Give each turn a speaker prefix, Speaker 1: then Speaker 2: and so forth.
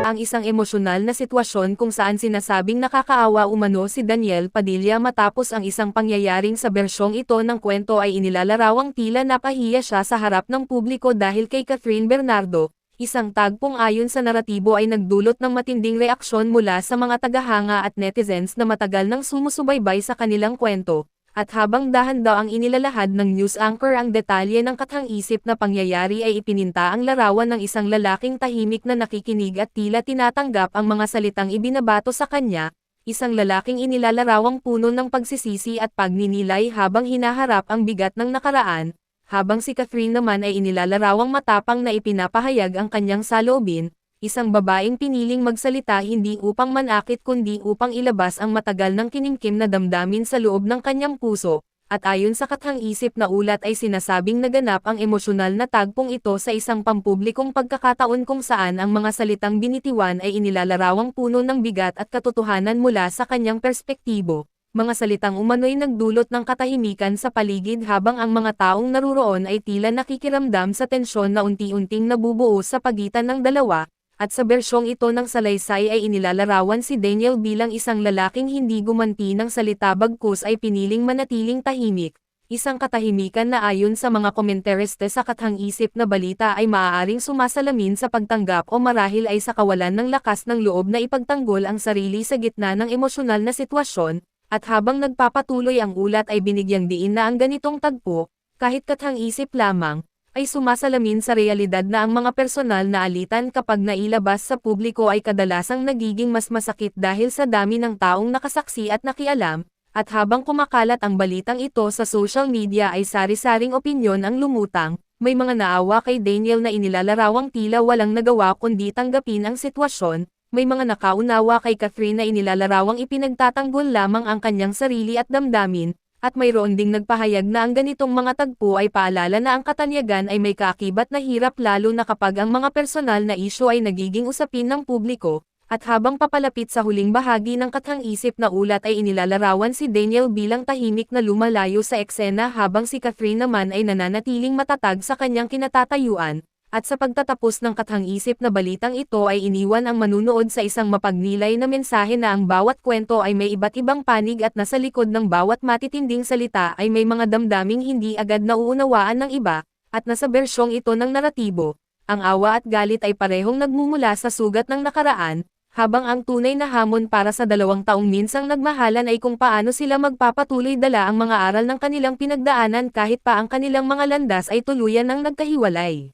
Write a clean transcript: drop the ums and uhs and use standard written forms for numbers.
Speaker 1: ang isang emosyonal na sitwasyon kung saan sinasabing nakakaawa umano si Daniel Padilla matapos ang isang pangyayaring sa bersyong ito ng kwento ay inilarawang tila napahiya siya sa harap ng publiko dahil kay Catherine Bernardo. Isang tagpong ayon sa naratibo ay nagdulot ng matinding reaksyon mula sa mga tagahanga at netizens na matagal nang sumusubaybay sa kanilang kwento. At habang dahan-daw ang inilalahad ng news anchor ang detalye ng kathang-isip na pangyayari ay ipininta ang larawan ng isang lalaking tahimik na nakikinig at tila tinatanggap ang mga salitang ibinabato sa kanya, isang lalaking inilalarawang puno ng pagsisisi at pagninilay habang hinaharap ang bigat ng nakaraan, habang si Catherine naman ay inilalarawang matapang na ipinapahayag ang kanyang saloobin. Isang babaeng piniling magsalita hindi upang manakit kundi upang ilabas ang matagal ng kinimkim na damdamin sa loob ng kanyang puso, at ayon sa kathang-isip na ulat ay sinasabing naganap ang emosyonal na tagpong ito sa isang pampublikong pagkakataon kung saan ang mga salitang binitiwan ay inilalarawang puno ng bigat at katotohanan mula sa kanyang perspektibo. Mga salitang umano'y nagdulot ng katahimikan sa paligid habang ang mga taong naruroon ay tila nakikiramdam sa tensyon na unti-unting nabubuo sa pagitan ng dalawa. At sa bersyong ito ng salaysay ay inilalarawan si Daniel bilang isang lalaking hindi gumanti ng salita bagkus ay piniling manatiling tahimik. Isang katahimikan na ayon sa mga komentariste sa kathang-isip na balita ay maaaring sumasalamin sa pagtanggap o marahil ay sa kawalan ng lakas ng loob na ipagtanggol ang sarili sa gitna ng emosyonal na sitwasyon, at habang nagpapatuloy ang ulat ay binigyang diin na ang ganitong tagpo, kahit kathang-isip lamang, ay sumasalamin sa realidad na ang mga personal na alitan kapag nailabas sa publiko ay kadalasang nagiging mas masakit dahil sa dami ng taong nakasaksi at nakialam, at habang kumakalat ang balitang ito sa social media ay sari-saring opinyon ang lumutang, may mga naawa kay Daniel na inilalarawang tila walang nagawa kundi tanggapin ang sitwasyon, may mga nakaunawa kay Catherine na inilalarawang ipinagtatanggol lamang ang kanyang sarili at damdamin, at mayroon ding nagpahayag na ang ganitong mga tagpo ay paalala na ang katanyagan ay may kaakibat na hirap lalo na kapag ang mga personal na isyu ay nagiging usapin ng publiko, at habang papalapit sa huling bahagi ng kathang-isip na ulat ay inilalarawan si Daniel bilang tahimik na lumalayo sa eksena habang si Catherine naman ay nananatiling matatag sa kanyang kinatatayuan. At sa pagtatapos ng kathang-isip na balitang ito ay iniwan ang manunood sa isang mapagnilay na mensahe na ang bawat kwento ay may iba't ibang panig at nasa likod ng bawat matitinding salita ay may mga damdaming hindi agad nauunawaan ng iba, at nasa bersyong ito ng naratibo, ang awa at galit ay parehong nagmumula sa sugat ng nakaraan, habang ang tunay na hamon para sa dalawang taong minsang nagmahalan ay kung paano sila magpapatuloy dala ang mga aral ng kanilang pinagdaanan kahit pa ang kanilang mga landas ay tuluyan ng nagkahiwalay.